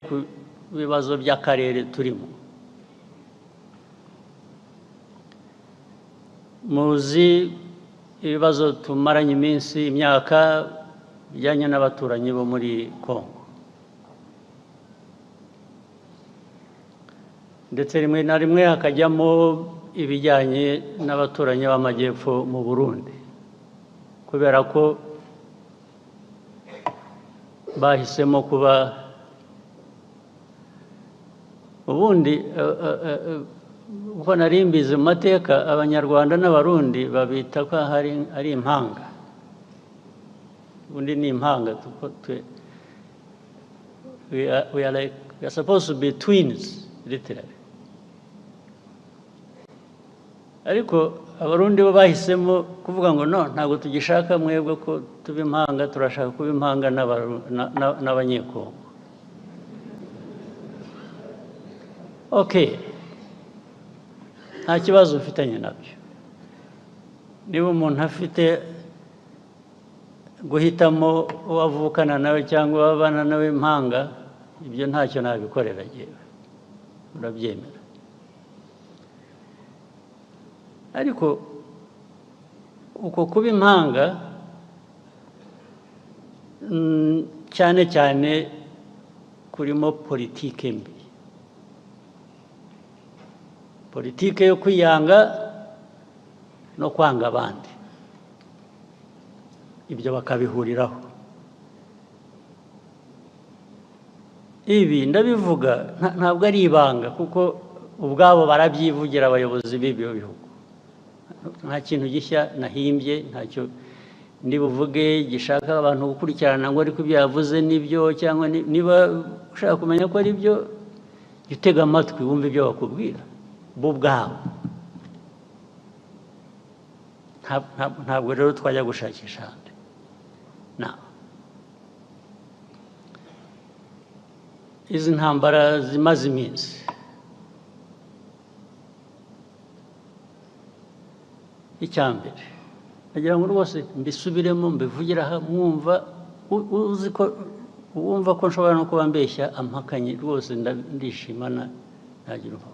ku bibazo by'akarere turimo. Muzi ibibazo tumaranye iminsi imyaka bijyanye n'abaturanyi bo muri Congo, ndetse rimwe na rimwe hakajyamo ibijyanye n'abaturanyi b'amajyepfo mu Burundi, kubera ko bahisemo kuba ubundi uko nari mbizi mu mateka Abanyarwanda n'Abarundi babita ko ari impanga. Ubundi ni impanga. We are supposed to be twins literally. Ariko Abarundi bo bahisemo kuvuga ngo no, ntabwo tugishaka mwebwe ko tuba impanga, turashaka kuba impanga n'Abanyekongo. Okay, nta kibazo mfitanye nabyo. Niba umuntu afite guhitamo uwavukana nawe cyangwa wabana nawe impanga, ibyo ntacyo nabikorera yewe, urabyemera. Ariko uko kuba impanga cyane cyane kurimo politike mbi, politike yo kwiyanga no kwanga abandi, ibyo bakabihuriraho. Ibi ndabivuga ntabwo ari ibanga, kuko ubwabo barabyivugira abayobozi b'ibyo bihugu. Nta kintu gishya nahimbye, ntacyo ndi buvuge gishaka abantu gukurikirana ngo ariko ibyo yavuze nibyo, cyangwa niba ushaka kumenya ko ari byo, jya utega amatwi wumve ibyo bakubwira bo ubwabo. Ntabwo rero twajya gushakisha ahandi. Izi ntambara zimaze iminsi, icyambere nagira ngo rwose mbisubiremo mbivugire aha, mwumva uzi ko wumva ko nshobora no kuba mbeshya ampakanye, rwose ndishimana ntagira umva.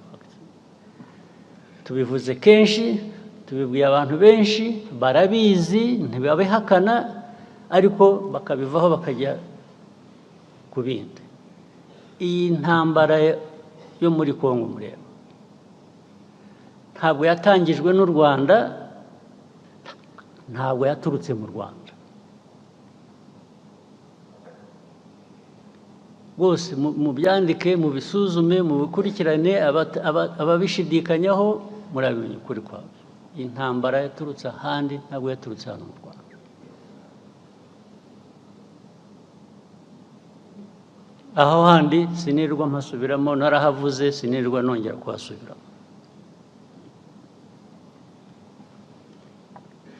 Tubivuze kenshi, tubibwiye abantu benshi, barabizi ntibabihakana, ariko bakabivaho bakajya ku bindi. Iyi ntambara yo muri Congo mureba ntabwo yatangijwe n'u Rwanda, ntabwo yaturutse mu Rwanda. Bose mubyandike, mubisuzume, mubikurikirane, ababishidikanyaho murabimenya ukuri kwabyo. Intambara yaturutse ahandi, ntabwo yaturutse hano mu Rwanda. Aho handi sinirwa mpasubiramo, narahavuze sinirwa nongera kuhasubiramo.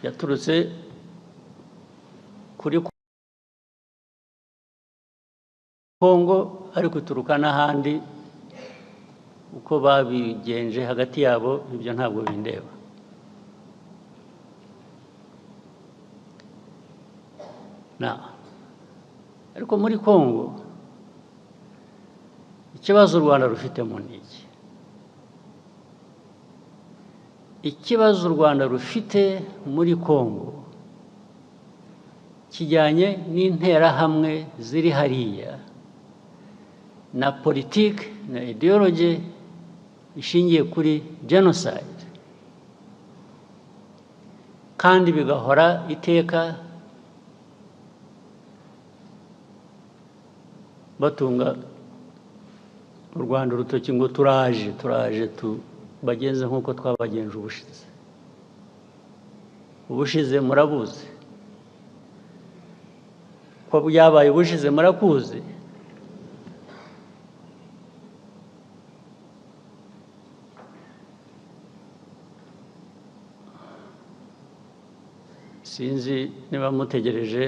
Yaturutse kuri Congo, ariko ituruka n'ahandi. Uko babigenje hagati yabo ibyo ntabwo bindeba. Ariko muri Congo ikibazo u Rwanda rufitemo ni iki? Ikibazo u Rwanda rufite muri Congo kijyanye n'interahamwe ziri hariya na politiki na ideology ishingiye kuri genocide, kandi bigahora iteka batunga u Rwanda urutoki ngo turaje tubagenze nk'uko twabagenje ubushize. Ubushize murabuzi ko byabaye, ubushize murakuzi. Sinzi niba mutegereje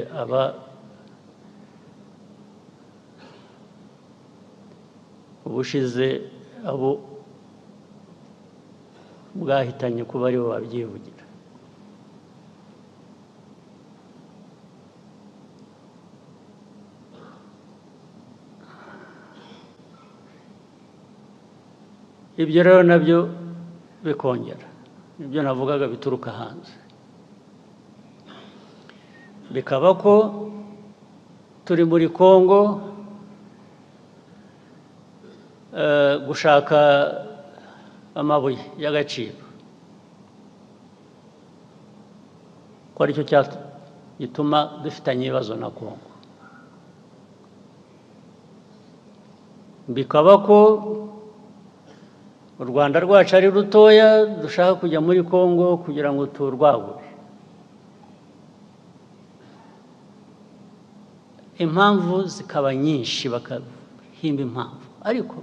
ubushize abo bwahitanye kuba aribo babyivugira. ibyo rero nabyo bikongera ibyo navugaga bituruka hanze, bikaba ko turi muri Congo gushaka amabuye y'agaciro, ko aricyo gituma dufitanye ibibazo na Congo, bikaba ko u Rwanda rwacu ari rutoya dushaka kujya muri Congo kugira ngo turwagure. Impamvu zikaba nyinshi, bakahimba impamvu, ariko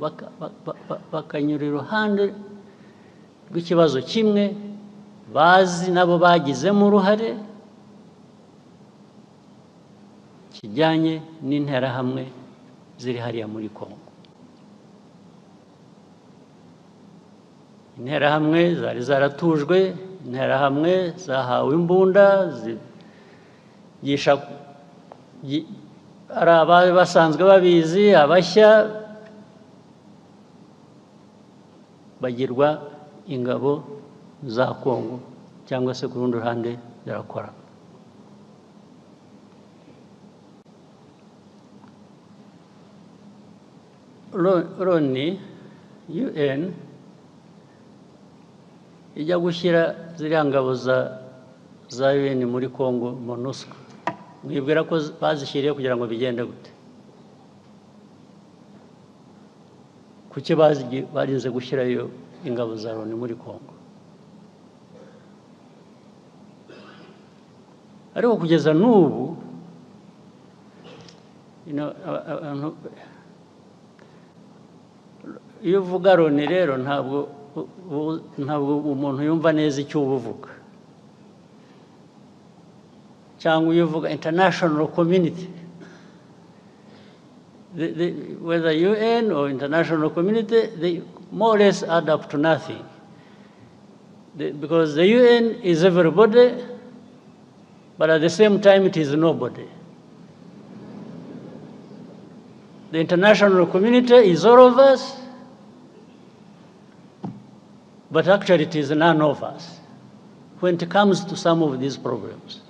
bakanyura iruhande rw'ikibazo kimwe bazi nabo bagizemo uruhare, kijyanye n'interahamwe ziri hariya muri Congo. Interahamwe zari zaratujwe, interahamwe zahawe imbunda, zigisha ari abari basanzwe babizi, abashya bagirwa ingabo za Congo cyangwa se ku rundi ruhande zirakora. Loni UN ijya gushyira ziriya ngabo za UN muri Congo MONUSCO, mwibwira ko bazishyiriye kugira ngo bigende gute? Kuki barinze gushyirayo ingabo za Loni muri Congo? Ariko kugeza n'ubu iyo uvuga Loni rero ntabwo umuntu yumva neza icyo uba uvuga, cyangwa iyo uvuga international community, whether UN or international community, they more or less add up to nothing, because the UN is everybody, but at the same time it is nobody. The international community is all of us, but actually it is none of us when it comes to some of these problems.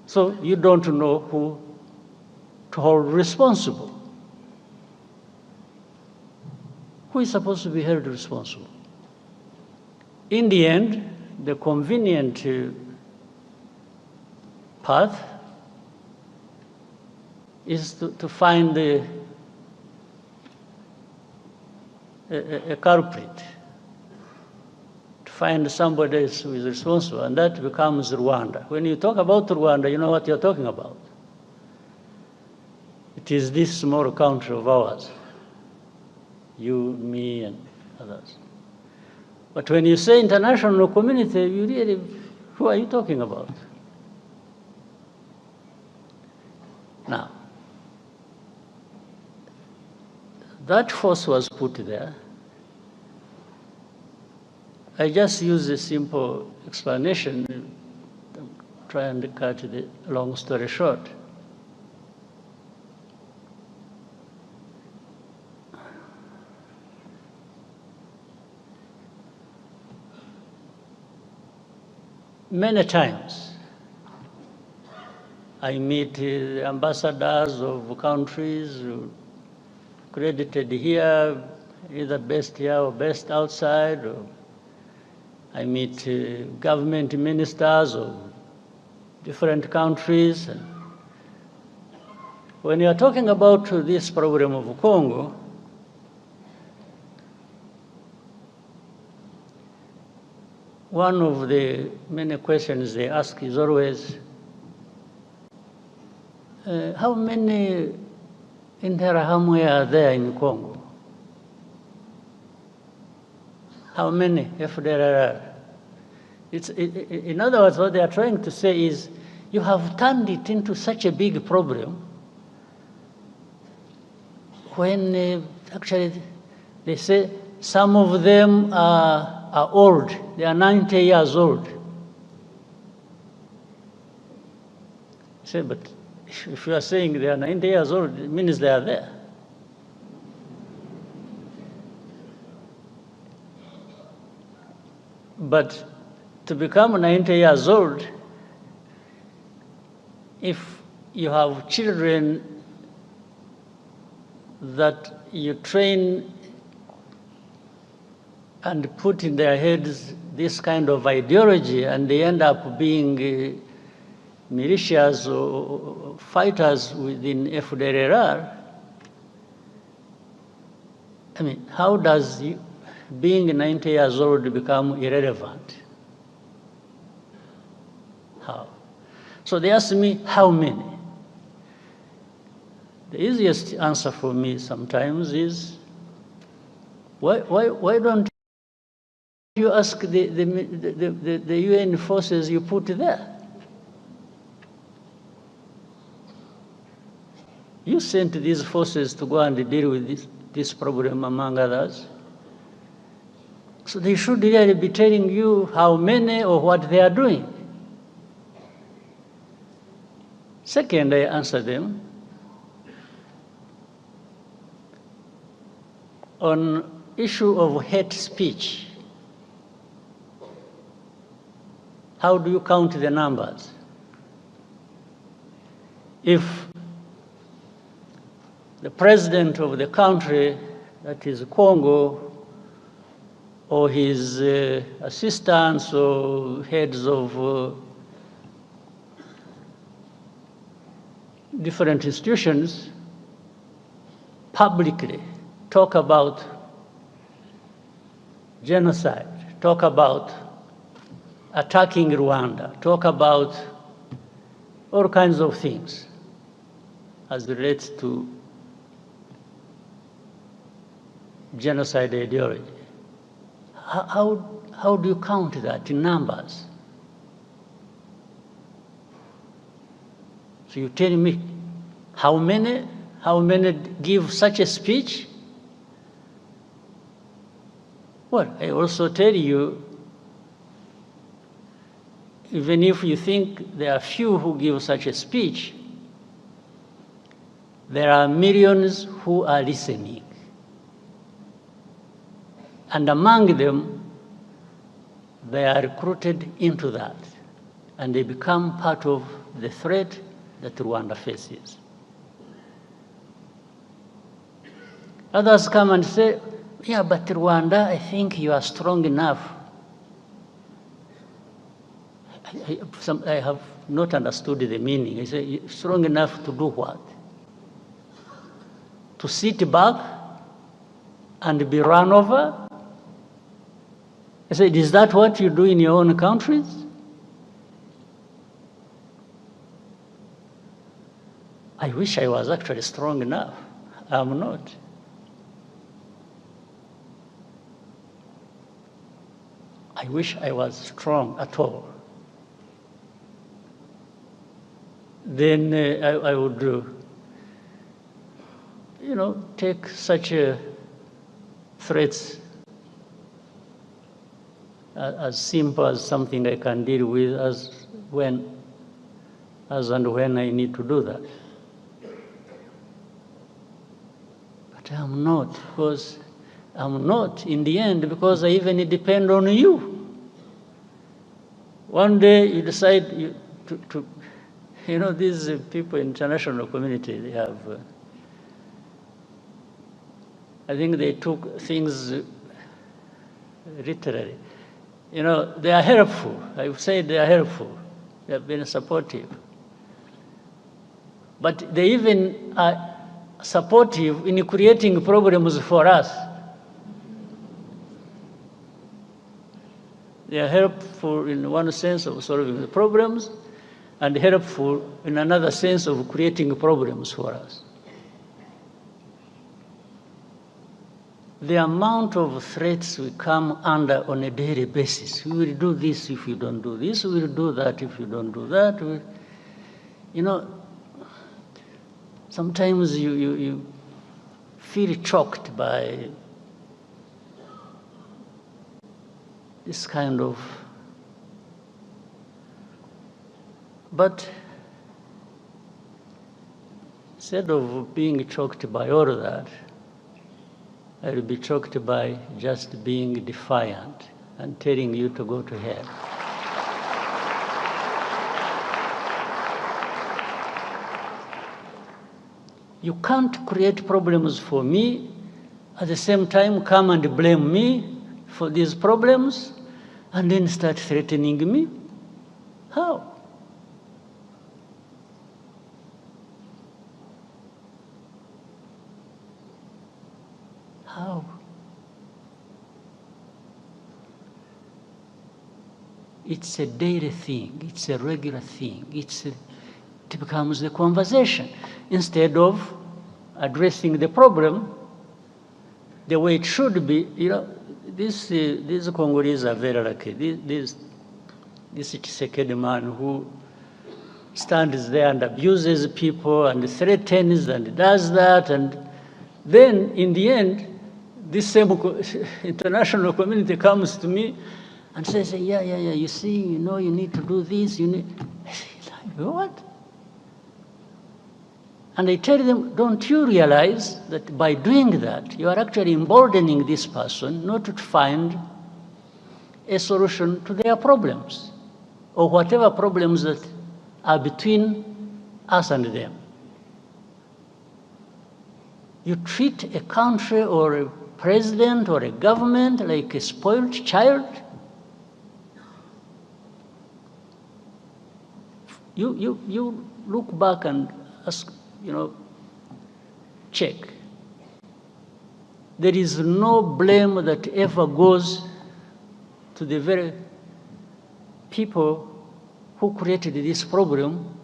So you don't know who to hold responsible. Who is supposed to be held responsible? In the end, the convenient path is to find a culprit, to find somebody who is responsible, and that becomes Rwanda. When you talk about Rwanda, you know what you're talking about. It is this small country of ours, you, me, and others. But when you say international community, you really, who are you talking about? Now, that force was put there. I just use a simple explanation, try and cut the long story short. Many times, I meet ambassadors of countries credited here, either best here or best outside, or I meet government ministers of different countries. And when you are talking about this problem of Congo, one of the many questions they ask is always, how many Interahamwe are there in Congo? How many Fdrl? In other words, what they are trying to say is, you have turned it into such a big problem when actually they say some of them are old. They are 90 years old. I say, but if you are saying they are 90 years old, it means they are there. But to become 90 years old, if you have children that you train and put in their heads this kind of ideology, and they end up being militias or fighters within Fdrl, I mean, how does being 90 years old become irrelevant? How? So they ask me, how many? The easiest answer for me sometimes is, why don't you ask the UN forces you put there? You sent these forces to go and deal with this problem, among others. So they should really be telling you how many or what they are doing. Second, I answer them on issue of hate speech. How do you count the numbers? If the president of the country, that is Congo, or his assistants or heads of different institutions publicly talk about genocide, talk about attacking Rwanda, talk about all kinds of things as relates to genocide ideology. How do you count that in numbers? So you tell me how many give such a speech? Well, I also tell you, even if you think there are few who give such a speech, there are millions who are listening. And among them, they are recruited into that, and they become part of the threat that Rwanda faces. Others come and say, yeah, but Rwanda, I think you are strong enough. I have not understood the meaning. I say, strong enough to do what? To sit back and be run over? I said, is that what you do in your own countries? I wish I was actually strong enough. I'm not. I wish I was strong at all. Then I would, take such threats as simple as something I can deal with as and when I need to do that. But I'm not, because I'm not in the end, because I even depend on you. One day you decide these people in international community, they have, I think they took things literally. They are helpful. I would say they are helpful. They have been supportive. But they even are supportive in creating problems for us. They are helpful in one sense of solving the problems, and helpful in another sense of creating problems for us. The amount of threats we come under on a daily basis. We will do this if you don't do this. We will do that if you don't do that. Sometimes you feel choked by this kind of. But instead of being choked by all of that, I will be choked by just being defiant and telling you to go to hell. You can't create problems for me, at the same time come and blame me for these problems, and then start threatening me. How? How? It's a daily thing. It's a regular thing. It becomes the conversation. Instead of addressing the problem the way it should be, you know, these Congolese are very lucky. This Tshisekedi man who stands there and abuses people and threatens and does that, and then in the end, this same international community comes to me and says, yeah, you see, you know, you need to do this, you need... What? And I tell them, don't you realize that by doing that, you are actually emboldening this person not to find a solution to their problems, or whatever problems that are between us and them. You treat a country or a president or a government like a spoiled child. You look back and ask, you know, check. There is no blame that ever goes to the very people who created this problem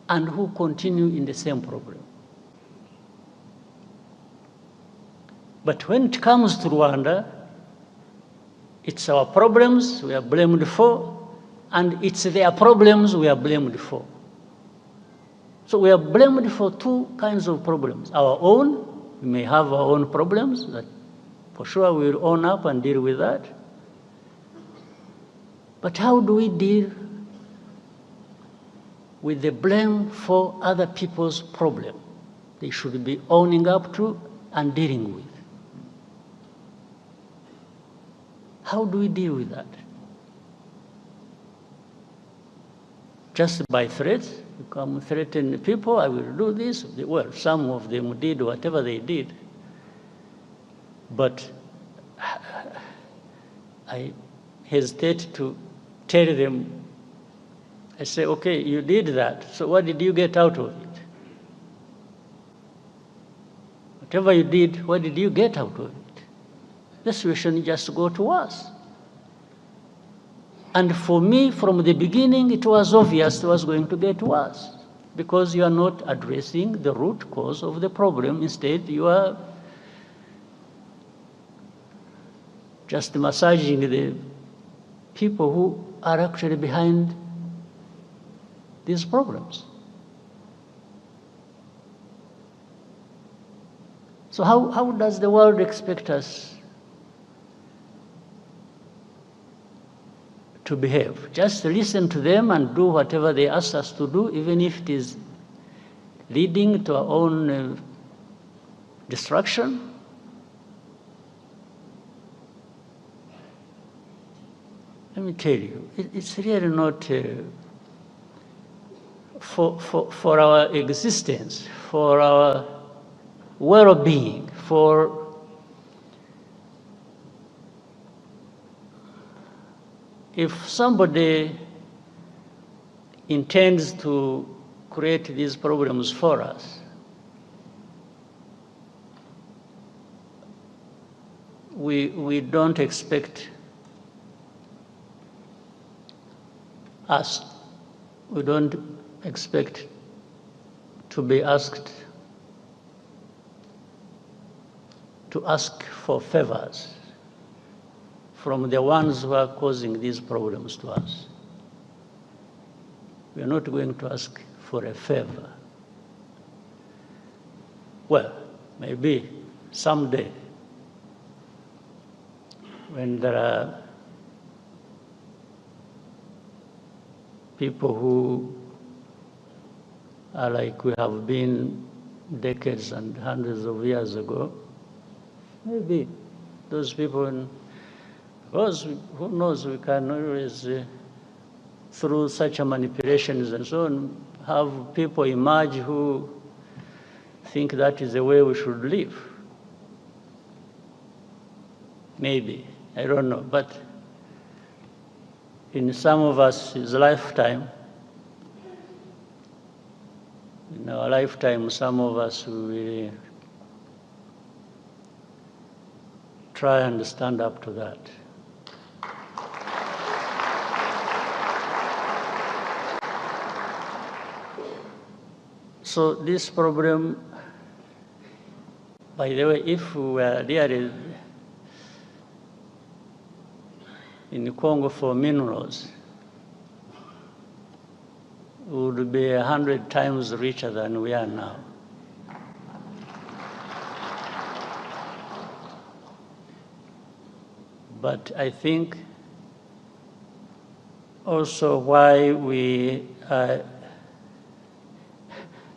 and who continue in the same problem. But when it comes to Rwanda, it's our problems we are blamed for, and it's their problems we are blamed for. So we are blamed for two kinds of problems. Our own, we may have our own problems that for sure we will own up and deal with that. But how do we deal with the blame for other people's problem? They should be owning up to and dealing with. How do we deal with that? Just by threats? You come threaten people, I will do this. Well, some of them did whatever they did. But I hesitate to tell them. I say, okay, you did that, so what did you get out of it? Whatever you did, what did you get out of it? The situation just go to us. And for me, from the beginning, it was obvious it was going to get worse, because you are not addressing the root cause of the problem. Instead, you are just massaging the people who are actually behind these problems. So how does the world expect us to behave? Just listen to them and do whatever they ask us to do, even if it is leading to our own destruction? Let me tell you, it's really not for our existence, for our well-being, if somebody intends to create these problems for us, we don't expect we don't expect to be asked to ask for favors from the ones who are causing these problems to us. We are not going to ask for a favor. Well, maybe someday, when there are people who are like we have been decades and hundreds of years ago, maybe those people Because who knows, we can always, through such a manipulations and so on, have people emerge who think that is the way we should live. Maybe, I don't know, but in some of us, his lifetime, in our lifetime, some of us will try and stand up to that. So this problem, by the way, if we were really in Congo for minerals, we would be 100 times richer than we are now. But I think also why we are,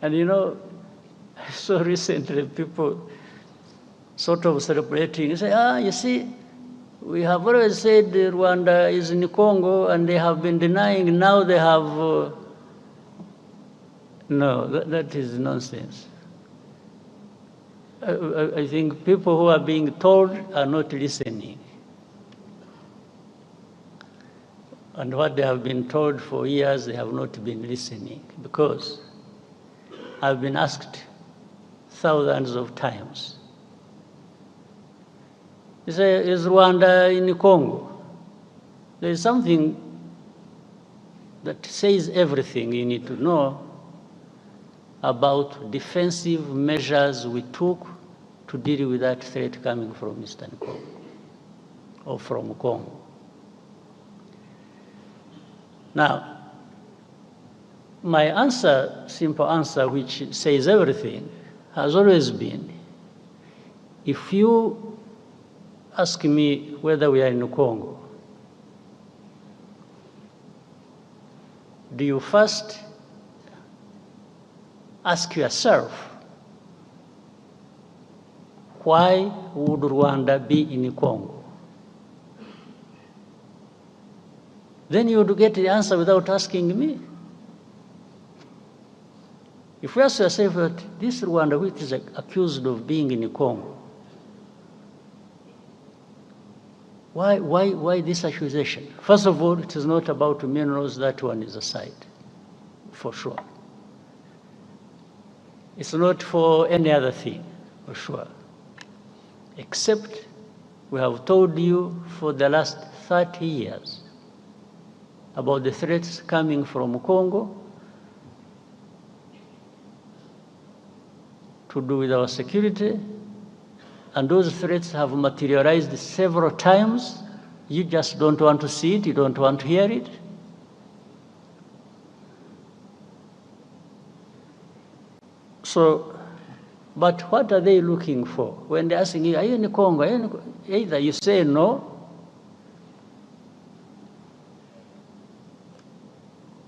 and you know, I saw recently people sort of celebrating, say, you see, we have always said Rwanda is in Congo and they have been denying, now they have, no, that is nonsense. I think people who are being told are not listening. And what they have been told for years, they have not been listening, because I've been asked thousands of times. You say, is Rwanda in Congo? There is something that says everything you need to know about defensive measures we took to deal with that threat coming from Eastern Congo or from Congo. Now, my answer, simple answer, which says everything, has always been, if you ask me whether we are in Congo, do you first ask yourself, why would Rwanda be in Congo? Then you would get the answer without asking me. If you ask yourself that this Rwanda, which is accused of being in Congo, why this accusation? First of all, it is not about minerals, that one is aside, for sure. It's not for any other thing, for sure. Except we have told you for the last 30 years about the threats coming from Congo to do with our security, and those threats have materialized several times. You just don't want to see it, you don't want to hear it. So, but what are they looking for? When they're asking you, are you in Congo? Are you in Congo? Either you say no,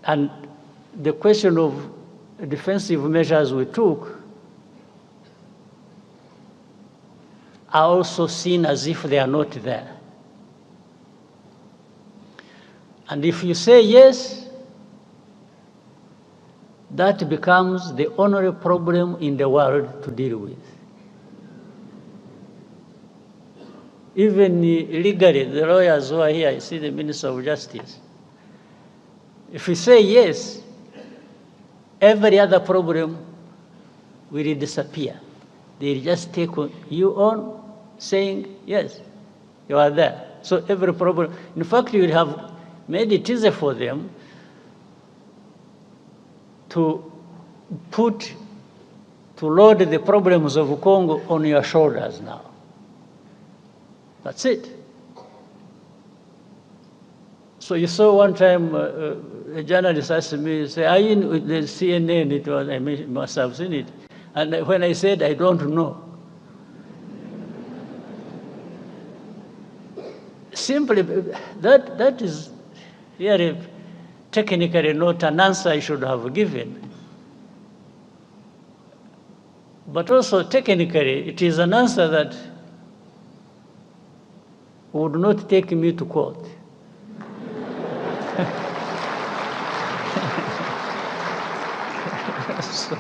and the question of defensive measures we took are also seen as if they are not there. And if you say yes, that becomes the only problem in the world to deal with. Even legally, the lawyers who are here, I see the Minister of Justice, if you say yes, every other problem will disappear. They'll just take you on saying, yes, you are there. So every problem, in fact, you will have made it easier for them to load the problems of Congo on your shoulders now. That's it. So you saw one time a journalist asked me, say, are you in the CNN? It was, I must have seen it. And when I said, I don't know. Simply, that is really technically not an answer I should have given. But also technically, it is an answer that would not take me to court. So,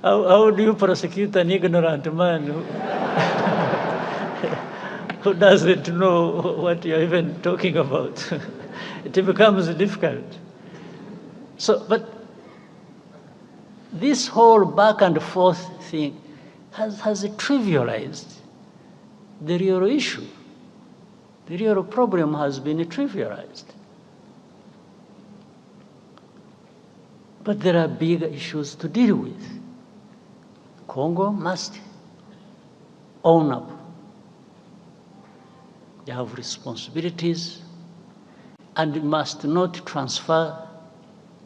how do you prosecute an ignorant man who doesn't know what you're even talking about? It becomes difficult. So, but this whole back and forth thing has trivialized the real issue. The real problem has been trivialized. But there are big issues to deal with. Congo must own up. They have responsibilities and must not transfer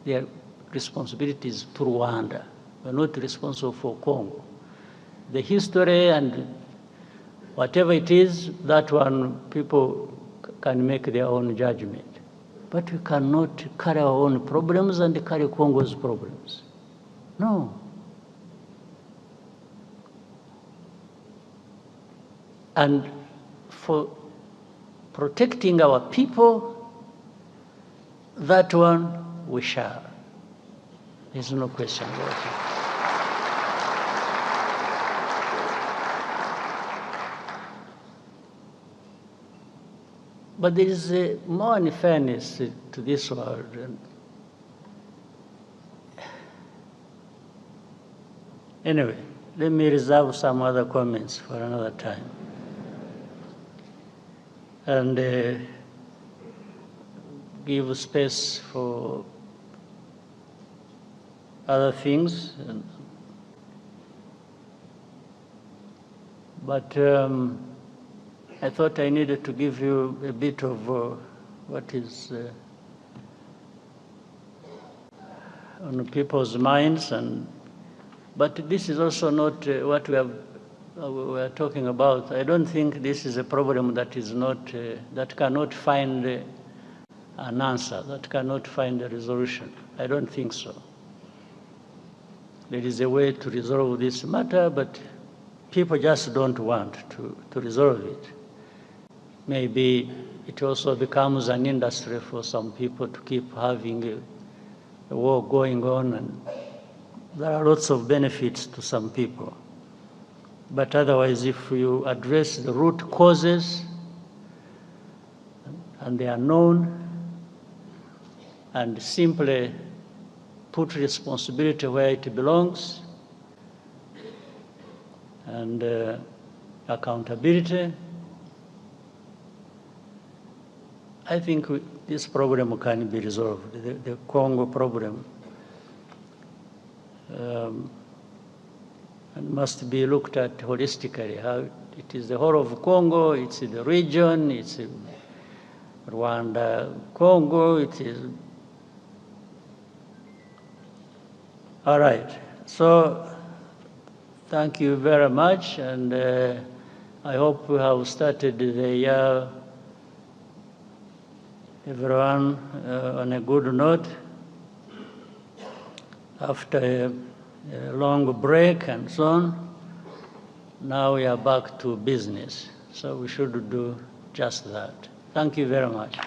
their responsibilities to Rwanda. We're not responsible for Congo. The history and whatever it is, that one, people can make their own judgment. But we cannot carry our own problems and carry Congo's problems. No. And for protecting our people, that one we shall. There's no question about it. But there is more unfairness to this world. Anyway, let me reserve some other comments for another time. And give space for other things. But I thought I needed to give you a bit of what is on people's minds, but this is also not what we are talking about. I don't think this is a problem that is not that cannot find an answer, that cannot find a resolution. I don't think so. There is a way to resolve this matter, but people just don't want to resolve it. Maybe it also becomes an industry for some people to keep having a war going on, and there are lots of benefits to some people. But otherwise, if you address the root causes, and they are known, and simply put responsibility where it belongs, and accountability, I think this problem can be resolved, the Congo problem. And must be looked at holistically. How it is the whole of Congo, it's the region, it's Rwanda, Congo, it is. All right, so thank you very much, and I hope we have started the year, everyone, on a good note. After a long break and so on, now we are back to business. So we should do just that. Thank you very much.